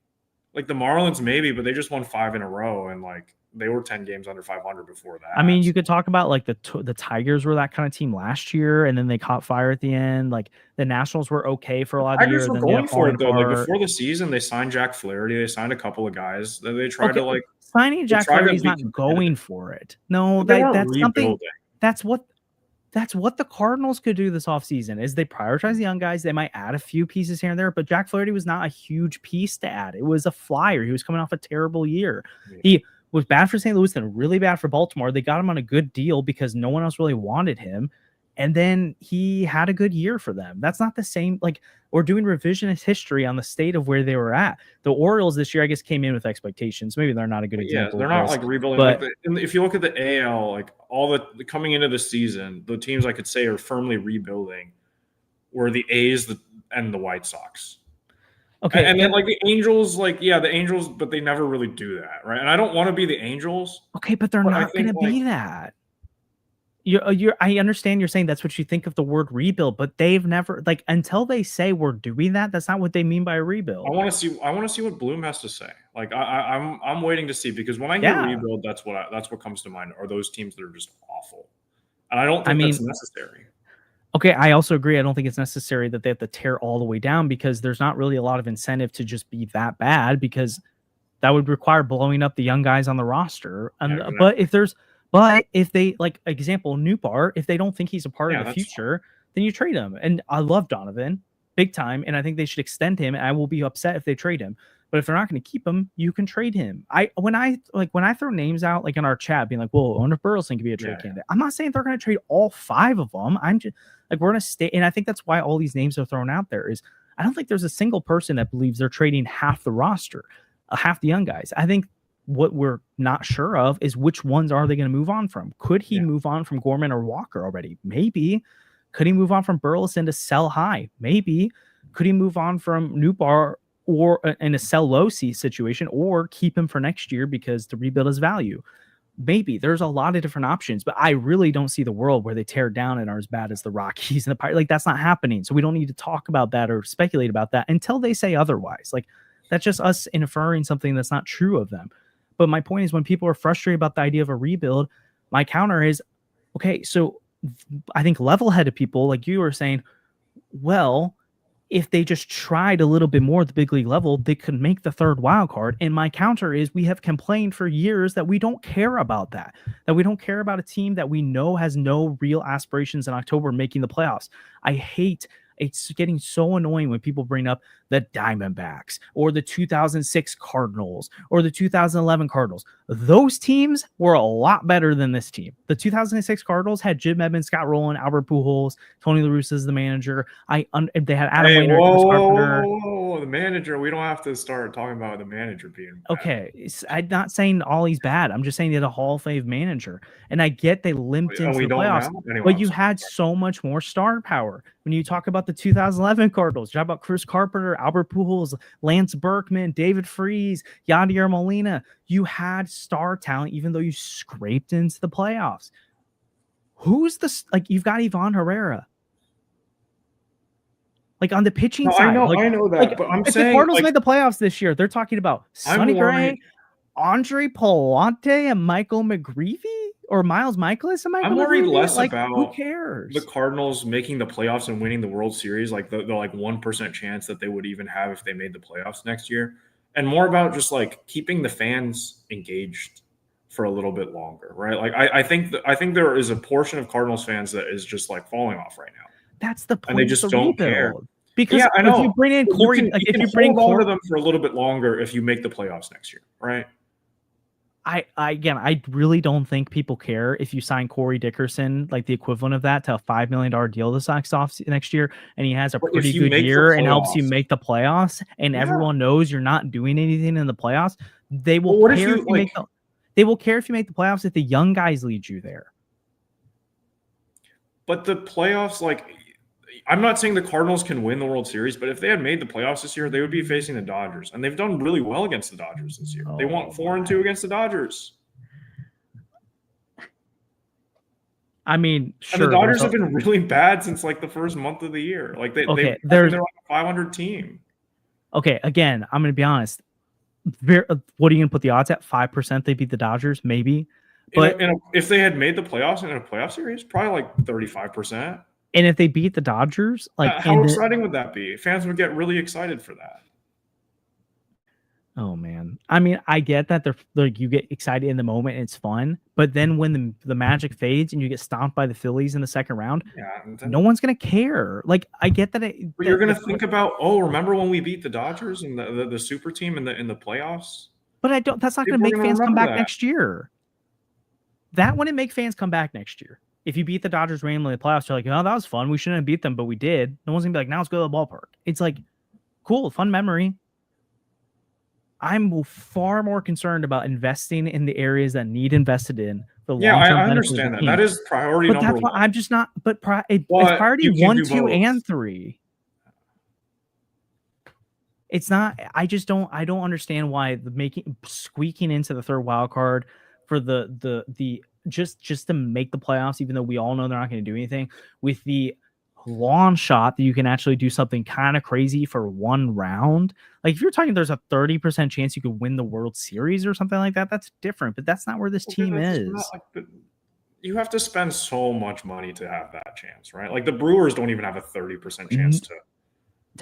Like the Marlins maybe, but they just won 5 in a row and like they were 10 games under 500 before that. I mean, you could talk about like the Tigers were that kind of team last year, and then they caught fire at the end. Like the Nationals were okay for a lot of the year. Tigers were going for it though. Like before the season, they signed Jack Flaherty. They signed a couple of guys. They tried to like signing Jack Flaherty is not going for it. No, that's something. That's what the Cardinals could do this offseason is they prioritize the young guys. They might add a few pieces here and there, but Jack Flaherty was not a huge piece to add. It was a flyer. He was coming off a terrible year. Yeah. He was bad for St. Louis and really bad for Baltimore. They got him on a good deal because no one else really wanted him. And then he had a good year for them. That's not the same. Like, we're doing revisionist history on the state of where they were at. The Orioles this year, I guess, came in with expectations. Maybe they're not a good example. Yeah, they're not like rebuilding. But if you look at the AL, like all the coming into the season, the teams I could say are firmly rebuilding were the A's and the White Sox. Okay. And then like the Angels, the Angels, but they never really do that, right? And I don't want to be the Angels. Okay, but they're not going to be that. I understand you're saying that's what you think of the word rebuild, but they've never until they say we're doing that. That's not what they mean by a rebuild. I want to see what Bloom has to say. Like I'm waiting to see because when I hear rebuild, that's what comes to mind. Are those teams that are just awful? And I don't think that's necessary. Okay, I also agree. I don't think it's necessary that they have to tear all the way down because there's not really a lot of incentive to just be that bad because that would require blowing up the young guys on the roster. But if they example Newbar, if they don't think he's a part of the future, then you trade him. And I love Donovan big time, and I think they should extend him. And I will be upset if they trade him. But if they're not going to keep him, you can trade him. When I throw names out in our chat, being like, "Well, I wonder if Burleson could be a trade candidate." I'm not saying they're going to trade all 5 of them. I'm just we're going to stay, and I think that's why all these names are thrown out there. Is I don't think there's a single person that believes they're trading half the roster, half the young guys. I think what we're not sure of is which ones are they going to move on from. Could he move on from Gorman or Walker already? Maybe. Could he move on from Burleson to sell high? Maybe. Could he move on from Newbar or in a sell low situation or keep him for next year because the rebuild is value? Maybe. There's a lot of different options, but I really don't see the world where they tear down and are as bad as the Rockies and the Pirates. That's not happening. So we don't need to talk about that or speculate about that until they say otherwise. That's just us inferring something that's not true of them. But my point is when people are frustrated about the idea of a rebuild, my counter is, okay, so I think level-headed people like you are saying, well, if they just tried a little bit more at the big league level, they could make the 3rd wild card. And my counter is we have complained for years that we don't care about that we don't care about a team that we know has no real aspirations in October making the playoffs. It's getting so annoying when people bring up the Diamondbacks or the 2006 Cardinals or the 2011 Cardinals. Those teams were a lot better than this team. The 2006 Cardinals had Jim Edmonds, Scott Rowland, Albert Pujols, Tony La Russa as the manager. They had Adam Hey, Wainwright, Chris Carpenter. whoa, the manager. We don't have to start talking about the manager being bad. Okay, I'm not saying Ollie's bad. I'm just saying he had a Hall of Fame manager. And I get they limped into the playoffs, Anyway, but you had so much more star power. When you talk about the 2011 Cardinals, you talk about Chris Carpenter, Albert Pujols, Lance Berkman, David Freese, Yadier Molina. You had star talent, even though you scraped into the playoffs. Who's the you've got Ivan Herrera. Like on the pitching side. I know that, but I'm saying if the Cardinals made the playoffs this year, they're talking about Sonny Gray, Andre Palante, and Michael McGreevy, or Miles Michaelis and Michael. I'm worried McGreevy? less about who cares? The Cardinals making the playoffs and winning the World Series, like the 1% chance that they would even have if they made the playoffs next year, and more about just like keeping the fans engaged for a little bit longer, right? Like I think there is a portion of Cardinals fans that is just like falling off right now. That's the point. And they just don't care. Because I know. If you bring in Corey, you can hold on to them for a little bit longer if you make the playoffs next year, right? I really don't think people care if you sign Corey Dickerson, like the equivalent of that, to a $5 million deal this next year, and he has a pretty good year and helps you make the playoffs, and everyone knows you're not doing anything in the playoffs. They will care if you make they will care if you make the playoffs if the young guys lead you there. But the playoffs, I'm not saying the Cardinals can win the World Series, but if they had made the playoffs this year, they would be facing the Dodgers. And they've done really well against the Dodgers this year. They won 4-2 against the Dodgers. I mean, sure. And the Dodgers have been really bad since the first month of the year. They're like a 500 team. Okay, again, I'm going to be honest. What are you going to put the odds at? 5% they beat the Dodgers? Maybe. But if they had made the playoffs in a playoff series, probably 35%. And if they beat the Dodgers, how exciting would that be? Fans would get really excited for that. Oh man, I mean, I get that you get excited in the moment and it's fun, but then when the magic fades and you get stomped by the Phillies in the second round, no one's gonna care. I get that. But you're gonna think about, remember when we beat the Dodgers and the super team in the playoffs? But I don't. That's not gonna make fans come back next year. That wouldn't make fans come back next year. If you beat the Dodgers randomly in the playoffs, you're like, oh, that was fun. We shouldn't have beat them, but we did. No one's going to be like, now let's go to the ballpark. It's cool, fun memory. I'm far more concerned about investing in the areas that need invested in. I understand that. That is priority number one. I'm just not, but it's priority 1, 2, and 3. It's not, I don't understand why squeaking into the third wild card for the just to make the playoffs, even though we all know they're not going to do anything, with the long shot that you can actually do something kind of crazy for one round. If you're talking there's a 30% chance you could win the World Series or something like that, that's different, but that's not where this team is. You have to spend so much money to have that chance, right? The Brewers don't even have a 30% chance to.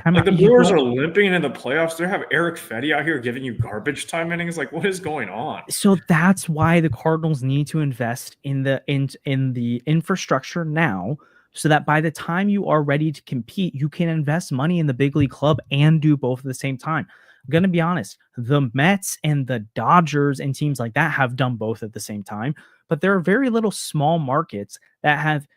The Brewers are limping in the playoffs. They have Eric Fetty out here giving you garbage time innings. What is going on? So that's why the Cardinals need to invest in the infrastructure now, so that by the time you are ready to compete, you can invest money in the big league club and do both at the same time. I'm going to be honest. The Mets and the Dodgers and teams like that have done both at the same time, but there are very little small markets that have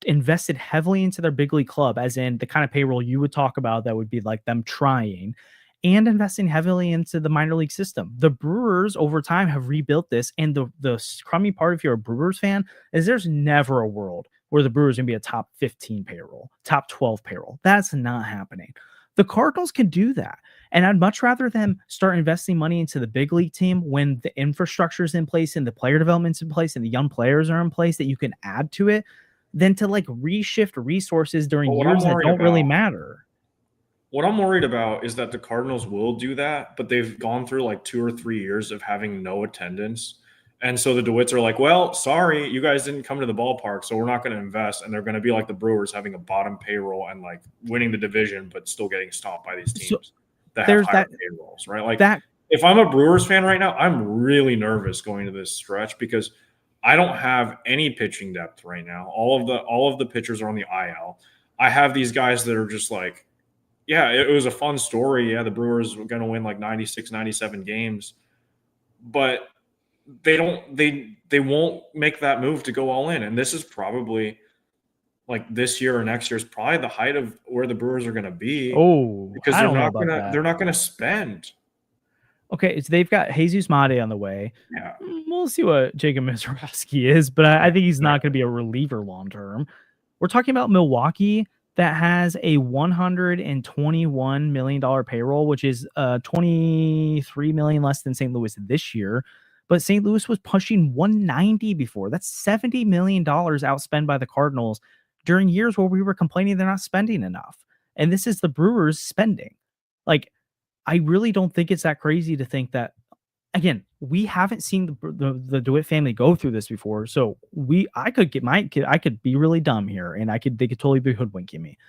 invested heavily into their big league club, as in the kind of payroll you would talk about that would be them trying and investing heavily into the minor league system. The Brewers over time have rebuilt this, and the crummy part if you're a Brewers fan is there's never a world where the Brewers can be a top 15 payroll, top 12 payroll. That's not happening. The Cardinals can do that. And I'd much rather them start investing money into the big league team when the infrastructure is in place and the player development's in place and the young players are in place that you can add to it, than to reshift resources during years that don't really matter. What I'm worried about is that the Cardinals will do that, but they've gone through 2 or 3 years of having no attendance. And so the DeWitts are well, sorry, you guys didn't come to the ballpark, so we're not going to invest. And they're going to be like the Brewers, having a bottom payroll and winning the division, but still getting stomped by these teams that have higher payrolls, right? If I'm a Brewers fan right now, I'm really nervous going to this stretch because I don't have any pitching depth right now. All of the pitchers are on the IL. I have these guys that are just yeah, it was a fun story. Yeah, the Brewers were going to win like 96, 97 games, but they won't make that move to go all in. And this is probably like this year or next year is probably the height of where the Brewers are going to be Oh, because I don't know about they're that. not going to spend. Okay, so they've got Jesus Mate on the way. Yeah. We'll see what Jacob Mizorowski is, but I think he's not Exactly. going to be a reliever long term. We're talking about Milwaukee that has a $121 million payroll, which is 23 million less than St. Louis this year. But St. Louis was pushing 190 before. That's $70 million outspent by the Cardinals during years where we were complaining they're not spending enough. And this is the Brewers spending. Like, I really don't think it's that crazy to think that, again, we haven't seen the DeWitt family go through this before. So I could get my kid, I could be really dumb here and they could totally be hoodwinking me.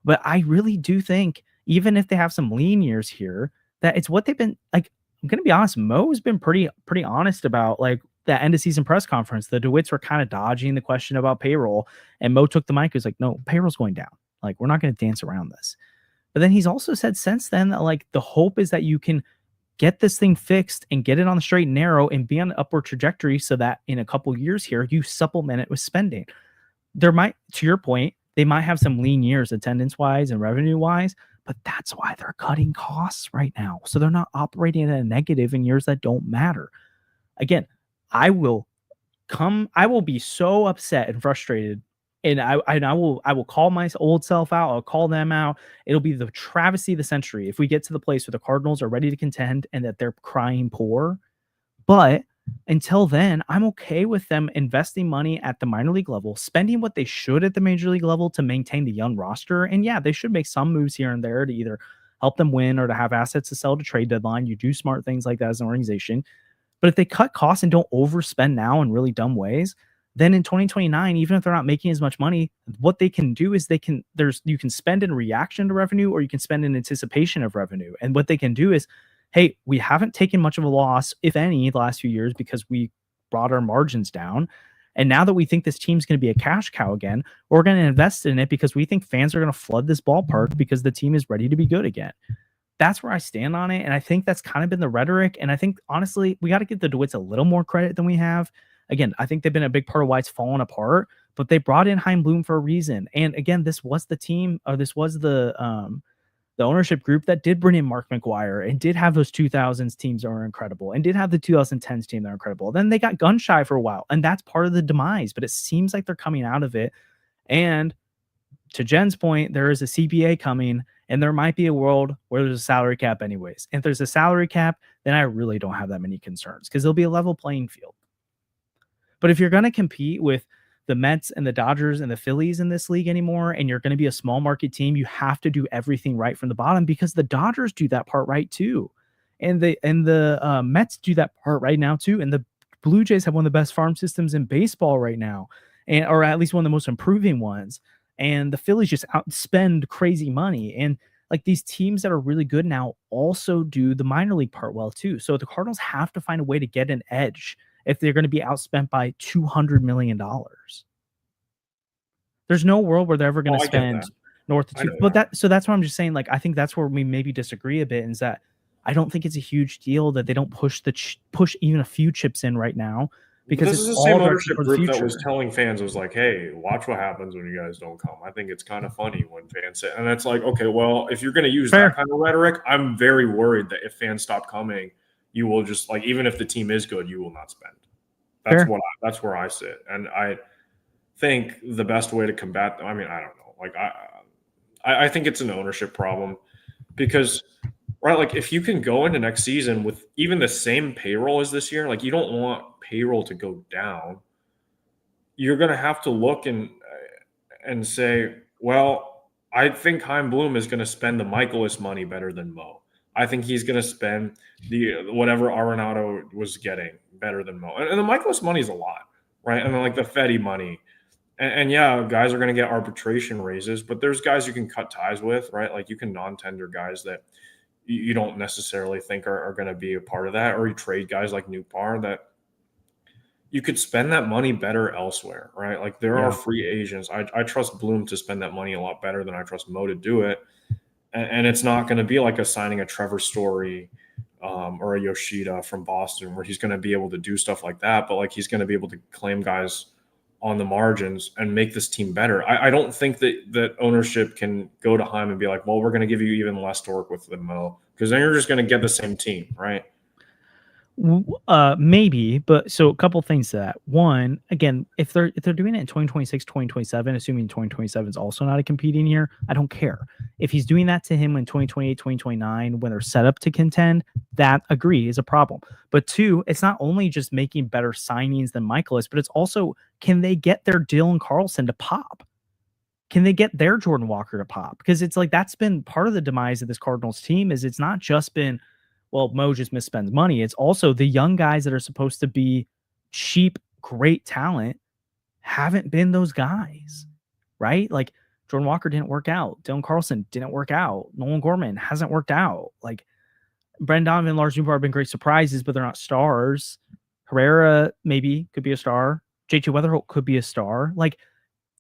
But I really do think, even if they have some lean years here, that it's what they've been like. I'm gonna be honest, Mo's been pretty honest about like that end of season press conference. The DeWitts were kind of dodging the question about payroll, and Mo took the mic. He was like, no, payroll's going down. Like, we're not gonna dance around this. But then he's also said since then that like the hope is that you can get this thing fixed and get it on the straight and narrow and be on an upward trajectory so that in a couple years here, you supplement it with spending. There might, to your point, they might have some lean years attendance wise and revenue wise, but that's why they're cutting costs right now. So they're not operating at a negative in years that don't matter. Again, I will I will be so upset and frustrated. And I will call my old self out. I'll call them out. It'll be the travesty of the century if we get to the place where the Cardinals are ready to contend and that they're crying poor. But until then, I'm okay with them investing money at the minor league level, spending what they should at the major league level to maintain the young roster. And yeah, they should make some moves here and there to either help them win or to have assets to sell to trade deadline. You do smart things like that as an organization. But if they cut costs and don't overspend now in really dumb ways, then in 2029, even if they're not making as much money, what they can do is you can spend in reaction to revenue or you can spend in anticipation of revenue. And what they can do is, hey, we haven't taken much of a loss, if any, the last few years because we brought our margins down. And now that we think this team's going to be a cash cow again, we're going to invest in it because we think fans are going to flood this ballpark because the team is ready to be good again. That's where I stand on it. And I think that's kind of been the rhetoric. And I think, honestly, we got to give the DeWitts a little more credit than we have. Again, I think they've been a big part of why it's fallen apart, but they brought in Chaim Bloom for a reason. And again, this was the team, or this was the ownership group that did bring in Mark McGuire and did have those 2000s teams that were incredible and did have the 2010s team that were incredible. Then they got gun shy for a while, and that's part of the demise, but it seems like they're coming out of it. And to Jen's point, there is a CBA coming, and there might be a world where there's a salary cap anyways. And if there's a salary cap, then I really don't have that many concerns because there'll be a level playing field. But if you're going to compete with the Mets and the Dodgers and the Phillies in this league anymore, and you're going to be a small market team, you have to do everything right from the bottom because the Dodgers do that part right too. And the Mets do that part right now too. And the Blue Jays have one of the best farm systems in baseball right now, or at least one of the most improving ones. And the Phillies just outspend crazy money. And like these teams that are really good now also do the minor league part well too. So the Cardinals have to find a way to get an edge if they're going to be outspent by $200 million. There's no world where they're ever going to spend north of two. But that's why I'm just saying, like, I think that's where we maybe disagree a bit, is that I don't think it's a huge deal that they don't push even a few chips in right now. Because this is the same ownership group that was telling fans, it was like, hey, watch what happens when you guys don't come. I think it's kind of funny when fans say, and it's like, okay, well, if you're going to use that kind of rhetoric, I'm very worried that if fans stop coming, you will just, like, even if the team is good, you will not spend. That's where I sit. And I think the best way to combat them, I mean, I don't know. Like, I think it's an ownership problem because, right, like if you can go into next season with even the same payroll as this year, like you don't want payroll to go down. You're going to have to look and say, well, I think Chaim Bloom is going to spend the Michaelis money better than Mo. I think he's going to spend the whatever Arenado was getting better than Mo. And the Michaelis money is a lot, right? And then like the Fetty money. And yeah, guys are going to get arbitration raises, but there's guys you can cut ties with, right? Like you can non-tender guys that you don't necessarily think are going to be a part of that, or you trade guys like Newpar that you could spend that money better elsewhere, right? Like there are free agents. I trust Bloom to spend that money a lot better than I trust Mo to do it. and it's not going to be like signing a Trevor Story or a Yoshida from Boston where he's going to be able to do stuff like that, but like he's going to be able to claim guys on the margins and make this team better. I don't think that ownership can go to Chaim and be like, well, we're going to give you even less to work with than Mo, because then you're just going to get the same team, right? Maybe, but so a couple things to that. One, again, if they're doing it in 2026, 2027, assuming 2027 is also not a competing year, I don't care. If he's doing that to him in 2028, 2029, when they're set up to contend, that agree is a problem. But two, it's not only just making better signings than Michaelis, but it's also, can they get their Dylan Carlson to pop? Can they get their Jordan Walker to pop? Because it's like that's been part of the demise of this Cardinals team. Is it's not just been, well, Mo just misspends money. It's also the young guys that are supposed to be cheap, great talent haven't been those guys, right? Like Jordan Walker didn't work out. Dylan Carlson didn't work out. Nolan Gorman hasn't worked out. Like Brendan Donovan and Lars Nootbaar have been great surprises, but they're not stars. Herrera maybe could be a star. JT Weatherholt could be a star. Like,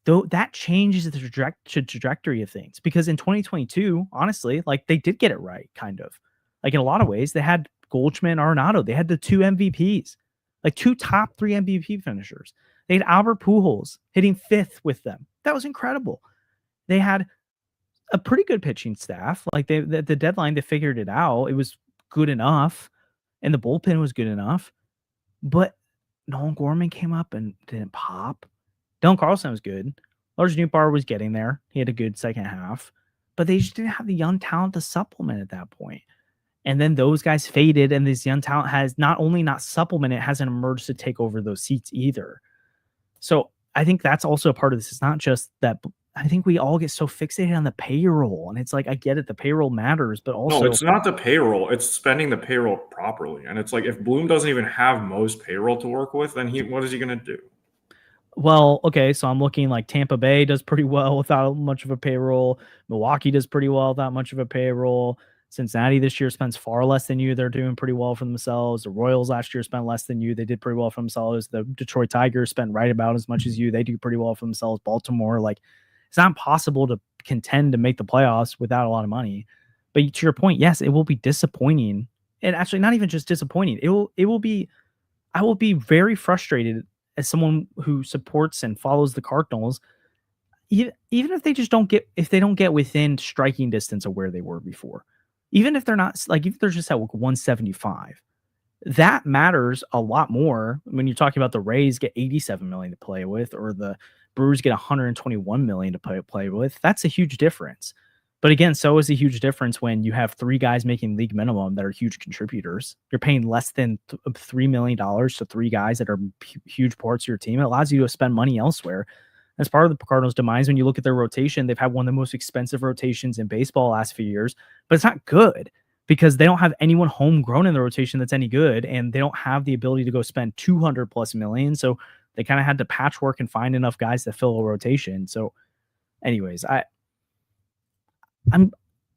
though that changes the trajectory of things, because in 2022, honestly, like they did get it right, kind of. Like in a lot of ways, they had Goldschmidt and Arenado. They had the two MVPs, like two top 3 MVP finishers. They had Albert Pujols hitting 5th with them. That was incredible. They had a pretty good pitching staff. Like the deadline, they figured it out. It was good enough, and the bullpen was good enough. But Nolan Gorman came up and didn't pop. Dylan Carlson was good. Lars Nootbaar was getting there. He had a good second half, but they just didn't have the young talent to supplement at that point. And then those guys faded, and this young talent has not only not supplemented, it hasn't emerged to take over those seats either. So I think that's also a part of this. It's not just that. I think we all get so fixated on the payroll, and it's like, I get it, the payroll matters, but also no, it's not the payroll. It's spending the payroll properly. And it's like, if Bloom doesn't even have Mo's payroll to work with, then what is he going to do? Well, okay, so I'm looking like Tampa Bay does pretty well without much of a payroll. Milwaukee does pretty well without much of a payroll. Cincinnati this year spends far less than you. They're doing pretty well for themselves. The Royals last year spent less than you. They did pretty well for themselves. The Detroit Tigers spent right about as much as you. They do pretty well for themselves. Baltimore, like, it's not possible to contend to make the playoffs without a lot of money. But to your point, yes, it will be disappointing. And actually not even just disappointing. I will be very frustrated as someone who supports and follows the Cardinals, even if they don't get within striking distance of where they were before, even if they're not, like, if they're just at 175, that matters a lot more when you're talking about the Rays get 87 million to play with, or the Brewers get 121 million to play with. That's a huge difference. But again, so is a huge difference when you have 3 guys making league minimum that are huge contributors. You're paying less than $3 million to 3 guys that are huge parts of your team. It allows you to spend money elsewhere. That's part of the Cardinals' demise. When you look at their rotation, they've had one of the most expensive rotations in baseball the last few years, but it's not good because they don't have anyone homegrown in the rotation that's any good, and they don't have the ability to go spend 200 plus million. So they kind of had to patchwork and find enough guys to fill a rotation. So anyways, I'm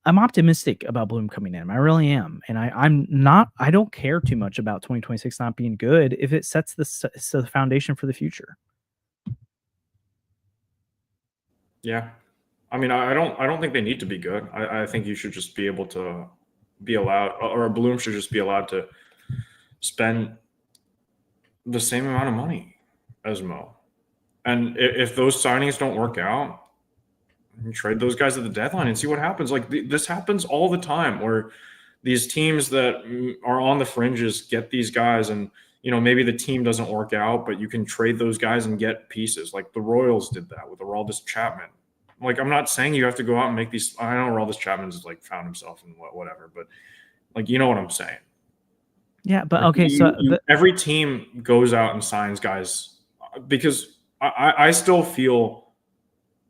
optimistic about Bloom coming in. I really am. And I don't care too much about 2026 not being good if it sets the foundation for the future. Yeah. I mean, I don't think they need to be good. I think you should just be able to be allowed, or Bloom should just be allowed to spend the same amount of money as Mo. And if those signings don't work out, you trade those guys at the deadline and see what happens. Like, this happens all the time, where these teams that are on the fringes get these guys, and maybe the team doesn't work out, but you can trade those guys and get pieces. Like the Royals did that with Aroldis Chapman. Like, I'm not saying you have to go out and make these. I know Aroldis Chapman's like found himself and whatever, but like, you know what I'm saying. Yeah, but Like, okay, every team goes out and signs guys, because I still feel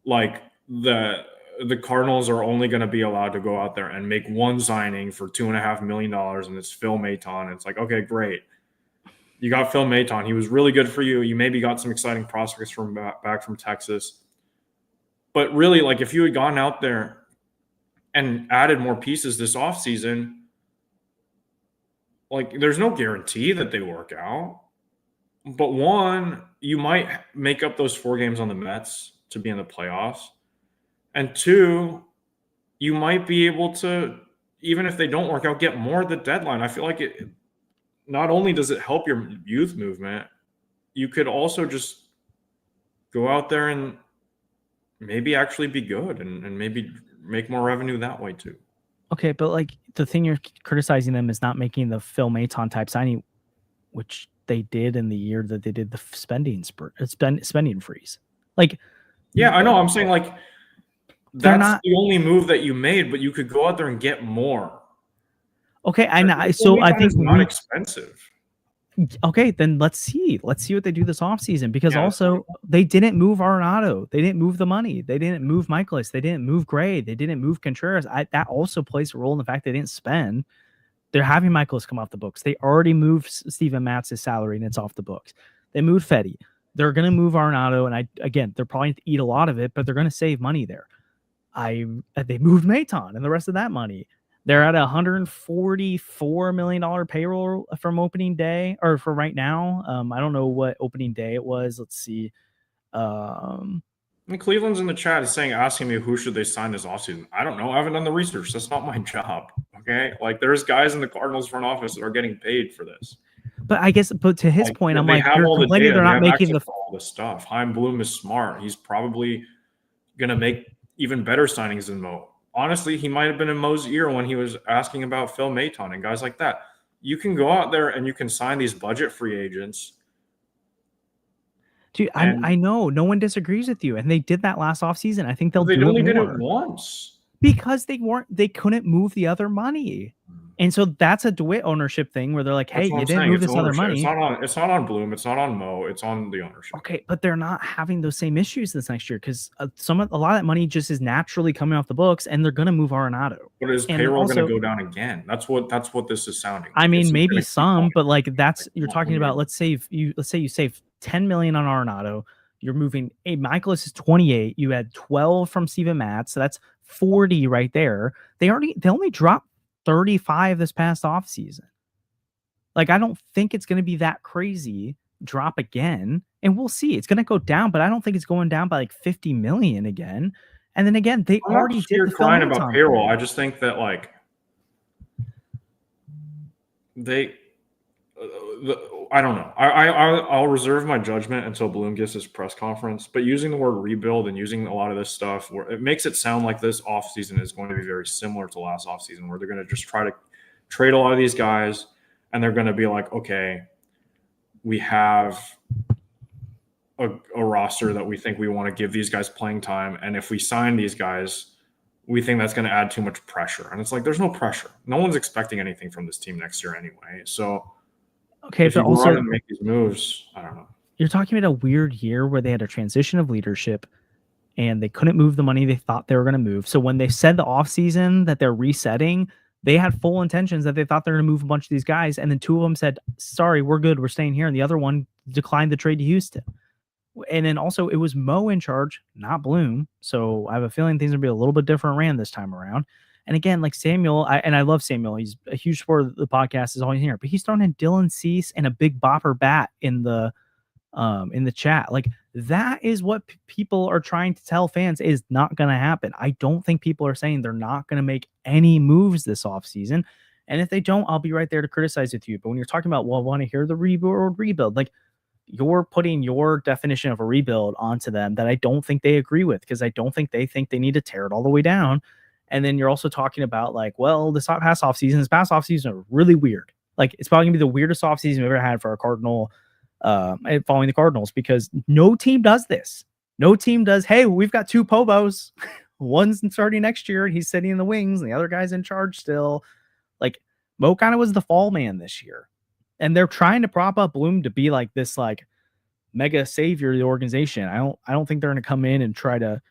like the Cardinals are only going to be allowed to go out there and make one signing for $2.5 million, and it's Phil Maton. And it's like, okay, great. You got Phil Maton. He was really good for you. You maybe got some exciting prospects back from Texas. But really, like, if you had gone out there and added more pieces this offseason, like, there's no guarantee that they work out. But one, you might make up those 4 games on the Mets to be in the playoffs. And 2, you might be able to, even if they don't work out, get more at the deadline. I feel like it not only does it help your youth movement, you could also just go out there and maybe actually be good and maybe make more revenue that way too. Okay, but like the thing you're criticizing them is not making the Phil Maton type signing, which they did in the year that they did the spending freeze. Like, yeah, I know. I'm saying like that's not the only move that you made, but you could go out there and get more. okay. I know. Phil So I Maton think is not expensive. okay, then let's see what they do this offseason, because Yeah, also they didn't move Arenado. They didn't move the money. They didn't move Michaelis. They didn't move Gray. They didn't move Contreras. That also plays a role in the fact they didn't spend. They're having Michaelis come off the books. They already moved Steven Matz's salary and it's off the books. They moved Fetty. They're going to move Arenado, and they're probably going to eat a lot of it, but they're going to save money there. They moved Maton and the rest of that money. They're at $144 million payroll from opening day, or for right now. I don't know what opening day it was. Let's see. And Cleveland's in the chat is asking me who should they sign this offseason. I don't know. I haven't done the research. That's not my job. Okay. Like there's guys in the Cardinals front office that are getting paid for this. But I guess, but to his point, I'm like, have all the data. They're not making all this stuff. Chaim Bloom is smart. He's probably going to make even better signings than Mo. Honestly, he might have been in Mo's ear when he was asking about Phil Maton and guys like that. You can go out there and you can sign these budget free agents. Dude, I know no one disagrees with you, and they did that last offseason. I think they only did it once because they couldn't move the other money. And so that's a DeWitt ownership thing where they're like, hey, you didn't move this other money. It's not on Bloom. It's not on Mo. It's on the ownership. Okay, but they're not having those same issues this next year because a lot of that money just is naturally coming off the books, and they're going to move Arenado. But is payroll going to go down again? That's what this is sounding like. I mean, maybe some, but like you're talking about. Let's say you save $10 million on Arenado. You're moving. Michaelis is 28. You had 12 from Steven Matz, so that's 40 right there. They only dropped 35 this past offseason. Like, I don't think it's going to be that crazy drop again. And we'll see. It's going to go down, but I don't think it's going down by like 50 million again. And then again, they already did the crying about payroll. I just think that like I don't know. I'll reserve my judgment until Bloom gives his press conference. But using the word rebuild and using a lot of this stuff, where it makes it sound like this offseason is going to be very similar to last offseason, where they're going to just try to trade a lot of these guys, and they're going to be like, okay, we have a roster that we think we want to give these guys playing time, and if we sign these guys, we think that's going to add too much pressure. And it's like, there's no pressure. No one's expecting anything from this team next year anyway. So. Okay, but also make these moves, I don't know. You're talking about a weird year where they had a transition of leadership and they couldn't move the money they thought they were going to move. So when they said the offseason that they're resetting, they had full intentions that they thought they're going to move a bunch of these guys. And then two of them said, sorry, we're good. We're staying here. And the other one declined the trade to Houston. And then also it was Mo in charge, not Bloom. So I have a feeling things will be a little bit different ran this time around. And again, like Samuel, I love Samuel. He's a huge support of the podcast, is always here. But he's throwing in Dylan Cease and a big bopper bat in the chat. Like, that is what people are trying to tell fans is not going to happen. I don't think people are saying they're not going to make any moves this offseason. And if they don't, I'll be right there to criticize with you. But when you're talking about, well, I want to hear the rebuild, like, you're putting your definition of a rebuild onto them that I don't think they agree with, because I don't think they need to tear it all the way down. And then you're also talking about like, well, this past offseason are really weird. Like, it's probably gonna be the weirdest offseason we've ever had for a Cardinal, following the Cardinals, because no team does this. No team does, hey, we've got two Pobos. One's starting next year and he's sitting in the wings, and the other guy's in charge still. Like, Mo kind of was the fall man this year. And they're trying to prop up Bloom to be like this like mega savior of the organization. I don't think they're gonna come in and try to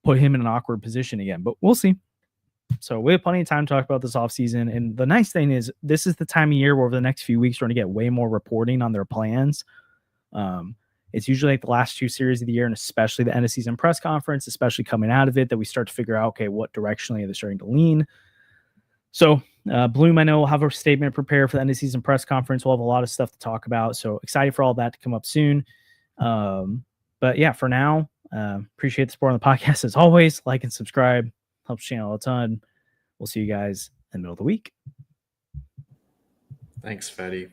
put him in an awkward position again, but we'll see. So we have plenty of time to talk about this offseason. And the nice thing is this is the time of year where over the next few weeks, we're going to get way more reporting on their plans. It's usually like the last two series of the year, and especially the end of season press conference, especially coming out of it, that we start to figure out, okay, what directionally are they starting to lean? So Bloom, I know, will have a statement prepared for the end of season press conference. We'll have a lot of stuff to talk about. So excited for all that to come up soon. But yeah, for now, appreciate the support on the podcast as always. Like and subscribe. Helps channel a ton. We'll see you guys in the middle of the week. Thanks, Fetty.